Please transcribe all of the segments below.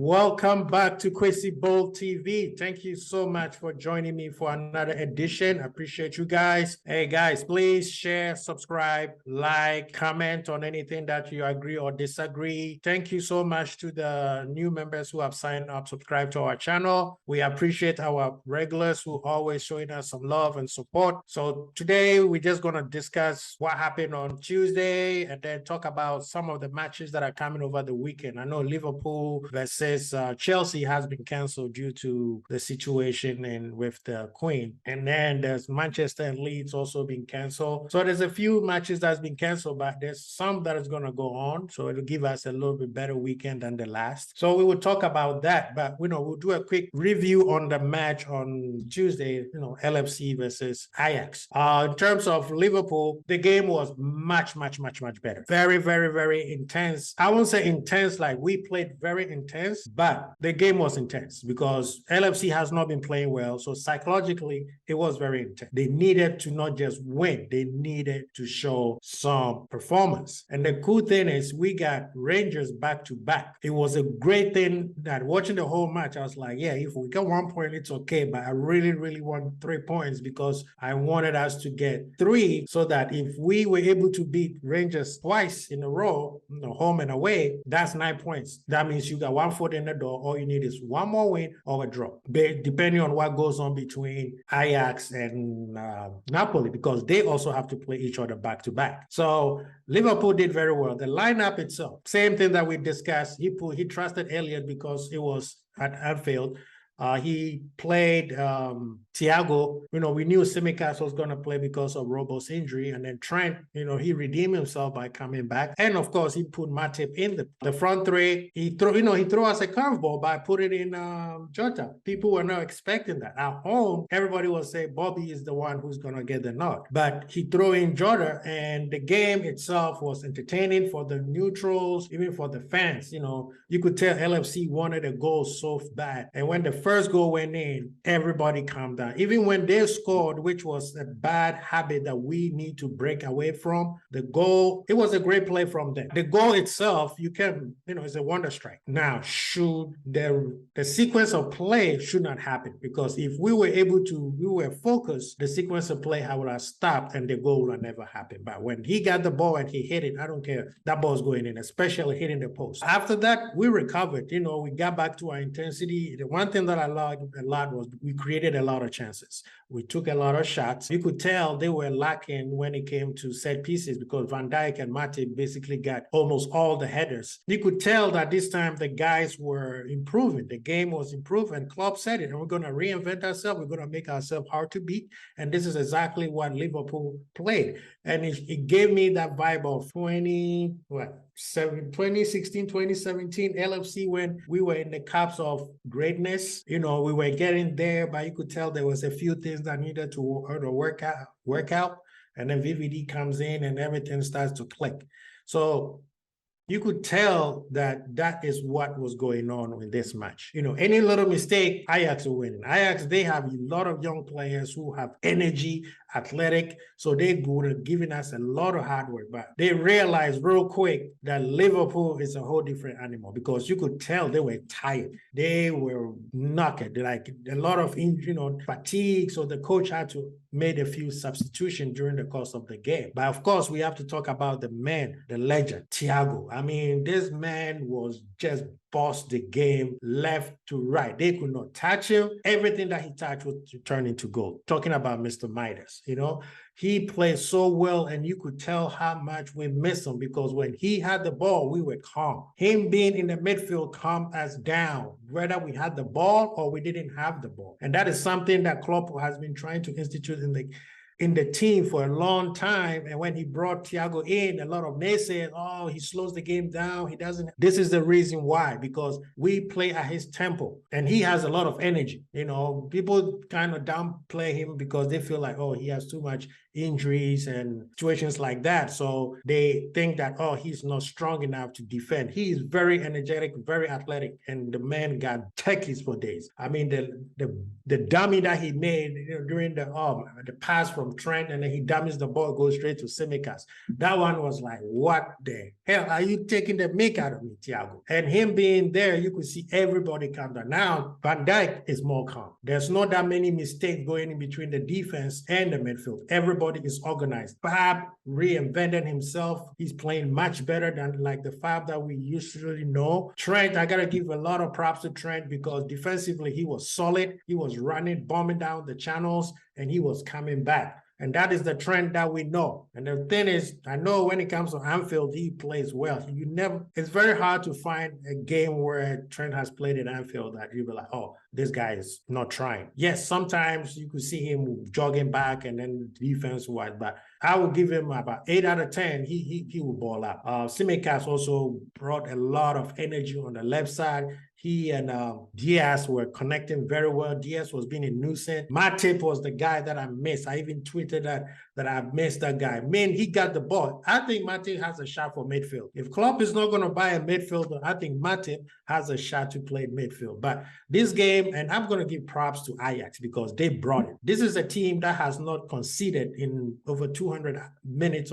Welcome back to Kwesi Bowl TV. Thank you so much for joining me for another edition. I appreciate you guys. Hey guys, please share, subscribe, like, comment on anything that you agree or disagree. Thank you so much to the new members who have signed up, subscribed to our channel. We appreciate our regulars who are always showing us some love and support. So today we're just going to discuss what happened on Tuesday and then talk about some of the matches that are coming over the weekend. I know Liverpool versus Chelsea has been cancelled due to the situation with the Queen. And then there's Manchester and Leeds also been cancelled. So there's a few matches that's been cancelled, but there's some that is going to go on. So it'll give us a little bit better weekend than the last. So we will talk about that, but we'll do a quick review on the match on Tuesday, LFC versus Ajax. In terms of Liverpool, the game was much better. Very, very, very intense. I won't say intense like we played very intense, but the game was intense because LFC has not been playing well. So psychologically, it was very intense. They needed to not just win, they needed to show some performance. And the cool thing is we got Rangers back to back. It was a great thing that watching the whole match, I was like, yeah, if we get 1 point, it's okay. But I really want 3 points because I wanted us to get 3 so that if we were able to beat Rangers twice in a row, home and away, that's 9 points. That means you got 1 foot in the door. All you need is 1 more win or a draw, depending on what goes on between Ajax and Napoli, because they also have to play each other back to back. So Liverpool did very well. The lineup itself, same thing that we discussed. He trusted Elliott because it was at Anfield. He played Thiago. We knew Tsimikas was going to play because of Robo's injury. And then Trent, he redeemed himself by coming back. And of course, he put Matip in the front three. He threw us a curveball by putting in Jota. People were not expecting that. At home, everybody was saying Bobby is the one who's going to get the nod. But he threw in Jota, and the game itself was entertaining for the neutrals, even for the fans. You could tell LFC wanted a goal so bad. And when the first goal went in, everybody calmed down. Even when they scored, which was a bad habit that we need to break away from, the goal, it was a great play from them. The goal itself, you can, it's a wonder strike. Now, should the sequence of play should not happen, because if we were focused, the sequence of play would have stopped and the goal would have never happened. But when he got the ball and he hit it, I don't care, that ball's going in, especially hitting the post. After that, we recovered. We got back to our intensity. The one thing that I liked a lot was we created a lot of chances. We took a lot of shots. You could tell they were lacking when it came to set pieces because Van Dijk and Matip basically got almost all the headers. You could tell that this time the guys were improving. The game was improving. Klopp said it, and we're going to reinvent ourselves. We're going to make ourselves hard to beat. And this is exactly what Liverpool played. And it gave me that vibe of 2016, 2017 LFC, when we were in the cups of greatness. We were getting there, but you could tell there was a few things that needed to work out. And then VVD comes in and everything starts to click. So you could tell that is what was going on with this match. Any little mistake, Ajax will win. Ajax, they have a lot of young players who have energy, athletic, so they would have given us a lot of hard work. But they realized real quick that Liverpool is a whole different animal, because you could tell they were tired. They were knackered, like a lot of fatigue. So the coach had to make a few substitutions during the course of the game. But of course, we have to talk about the man, the legend, Thiago. I mean, this man was just bossed the game left to right. They could not touch him. Everything that he touched would turn into goal. Talking about Mr. Midas, he played so well, and you could tell how much we miss him, because when he had the ball, we were calm. Him being in the midfield calmed us down, whether we had the ball or we didn't have the ball. And that is something that Klopp has been trying to institute in the team for a long time. And when he brought Thiago in, a lot of naysayers, he slows the game down. He doesn't. This is the reason why, because we play at his tempo and he has a lot of energy. People kind of downplay him because they feel like, he has too much injuries and situations like that. So they think that, oh, he's not strong enough to defend. He is very energetic, very athletic, and the man got techies for days. I mean, the dummy that he made during the pass from Trent, and then he dummies the ball, goes straight to Tsimikas. That one was like, what the hell are you taking the mick out of me, Thiago? And him being there, you could see everybody calm down. Now Van Dijk is more calm. There's not that many mistakes going in between the defense and the midfield. Everybody is organized. Fab reinvented himself. He's playing much better than like the Fab that we usually know. Trent, I gotta give a lot of props to Trent because defensively he was solid. He was running, bombing down the channels, and he was coming back. And that is the trend that we know. And the thing is, I know when it comes to Anfield, he plays well. It's very hard to find a game where Trent has played in Anfield that you'll be like, oh, this guy is not trying. Yes, sometimes you could see him jogging back and then defense-wise, but I will give him about 8 out of 10. He will ball out. Tsimikas also brought a lot of energy on the left side. He and Diaz were connecting very well. Diaz was being a nuisance. Matip was the guy that I missed. I even tweeted that I missed that guy. Man, he got the ball. I think Matip has a shot for midfield. If Klopp is not going to buy a midfielder, I think Matip has a shot to play midfield. But this game, and I'm going to give props to Ajax because they brought it. This is a team that has not conceded in over 200 minutes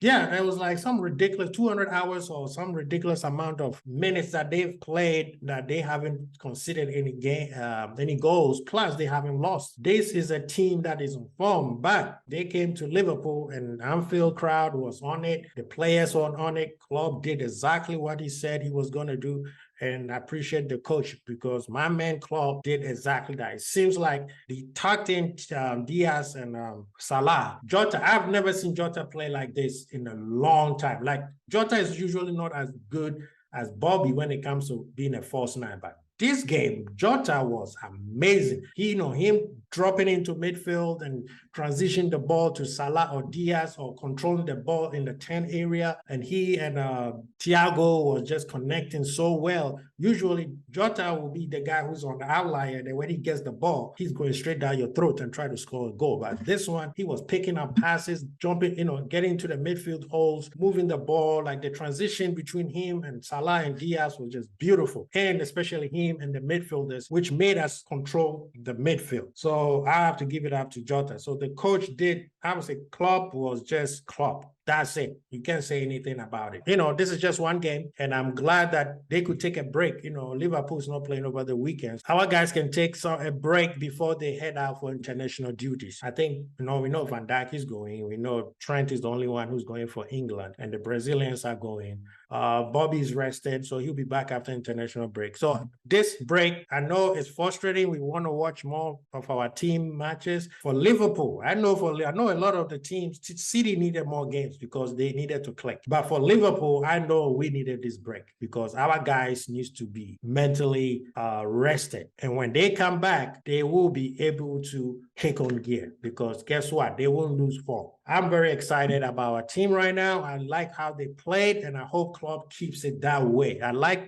there was like some ridiculous 200 hours or some ridiculous amount of minutes that they've played that they haven't conceded any goals. Plus, they haven't lost. This is a team that is in form, but they came to Liverpool and Anfield crowd was on it. The players were on it. Klopp did exactly what he said he was going to do. And I appreciate the coach because my man Klopp did exactly that. It seems like they tucked in Diaz and Salah. Jota, I've never seen Jota play like this in a long time. Like Jota is usually not as good as Bobby when it comes to being a false nine, but this game, Jota was amazing. Him dropping into midfield and transition the ball to Salah or Diaz or controlling the ball in the 10 area. And he and Thiago was just connecting so well. Usually, Jota will be the guy who's on the outlier. And when he gets the ball, he's going straight down your throat and try to score a goal. But this one, he was picking up passes, jumping, getting to the midfield holes, moving the ball. Like the transition between him and Salah and Diaz was just beautiful. And especially him and the midfielders, which made us control the midfield. So I have to give it up to Jota. So the coach did, I would say Klopp was just Klopp. That's it. You can't say anything about it. This is just one game, and I'm glad that they could take a break. Liverpool's not playing over the weekends. Our guys can take a break before they head out for international duties. I think, we know Van Dijk is going. We know Trent is the only one who's going for England, and the Brazilians are going. Bobby's rested, so he'll be back after international break. So this break, I know it's frustrating. We want to watch more of our team matches. For Liverpool, I know a lot of the teams, City needed more games because they needed to click. But for Liverpool, I know we needed this break because our guys needs to be mentally rested. And when they come back, they will be able to kick on gear because guess what? They won't lose form. I'm very excited about our team right now. I like how they played, and I hope Klopp keeps it that way.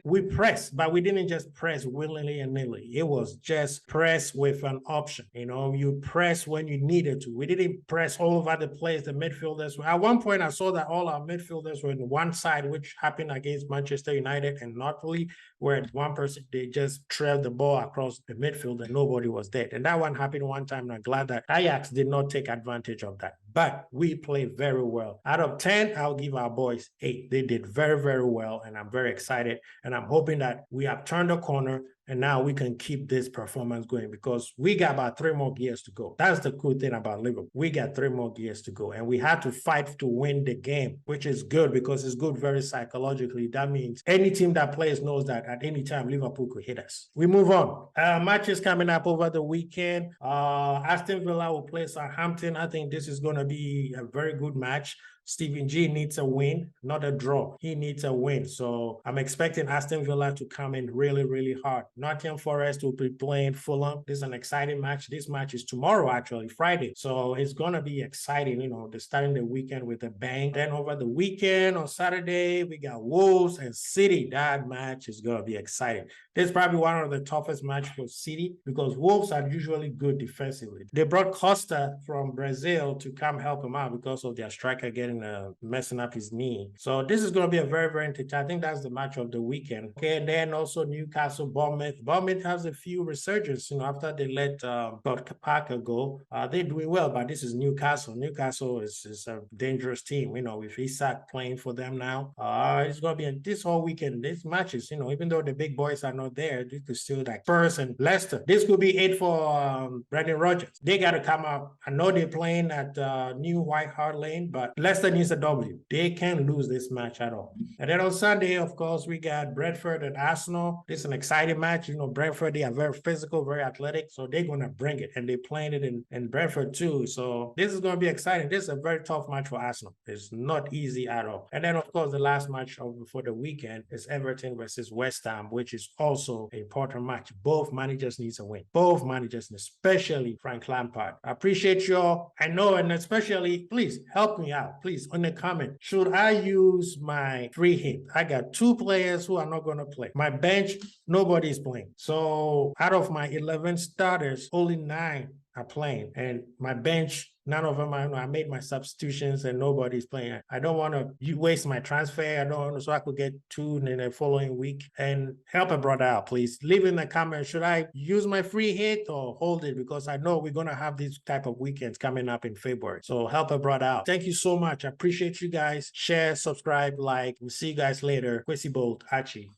We pressed, but we didn't just press willingly and nilly. It was just press with an option. You press when you needed to. We didn't press all over the place. The midfielders at one point, I saw that all our midfielders were in one side, which happened against Manchester United and Napoli, where one person, they just trailed the ball across the midfield and nobody was there. And that one happened one time, and I'm glad that Ajax did not take advantage of that. But we played very well. Out of 10, I'll give our boys 8. They did very, very well, and I'm very excited. And I'm hoping that we have turned a corner, and now we can keep this performance going because we got about 3 more gears to go. That's the cool thing about Liverpool. We got 3 more gears to go, and we had to fight to win the game, which is good because it's good very psychologically. That means any team that plays knows that at any time Liverpool could hit us. We move on. Matches coming up over the weekend. Aston Villa will play Southampton. I think this is going to be a very good match. Stephen G needs a win, not a draw. He needs a win. So I'm expecting Aston Villa to come in really, really hard. Nottingham Forest will be playing Fulham. This is an exciting match. This match is tomorrow, actually, Friday. So it's going to be exciting. You know, they're starting the weekend with a bang. Then over the weekend on Saturday, we got Wolves and City. That match is going to be exciting. This is probably one of the toughest matches for City because Wolves are usually good defensively. They brought Costa from Brazil to come help him out because of their striker getting messing up his knee. So this is going to be a very, very interesting. I think that's the match of the weekend. Okay, and then also Newcastle, Bournemouth. Bournemouth has a few resurgence, you know, after they let Parker go. They're doing well, but this is Newcastle. Newcastle is a dangerous team, you know, with Isak playing for them now. It's going to be this whole weekend. These matches, you know, even though the big boys are not there, this could still like Spurs and Leicester. This could be it for Brendan Rodgers. They got to come up. I know they're playing at New White Hart Lane, but Leicester needs a W. They can't lose this match at all. And then on Sunday, of course, we got Brentford and Arsenal. This is an exciting match. You know, Brentford, they are very physical, very athletic, so they're going to bring it. And they're playing it in Brentford too. So this is going to be exciting. This is a very tough match for Arsenal. It's not easy at all. And then, of course, the last match for the weekend is Everton versus West Ham, which is also an important match. Both managers need a win. Both managers, especially Frank Lampard. I appreciate y'all. I know, and especially, please help me out. Please, on the comment, should I use my free hit? I got 2 players who are not going to play. My bench, nobody's playing. So out of my 11 starters, only 9 are playing. And my bench, none of them, I made my substitutions and nobody's playing. I don't want to waste my transfer. I don't want to, so I could get 2 in the following week. And help a brother out, please. Leave in the comments, should I use my free hit or hold it? Because I know we're going to have these type of weekends coming up in February. So help a brother out. Thank you so much. I appreciate you guys. Share, subscribe, like. We'll see you guys later. Kwesi Bolt, Archie.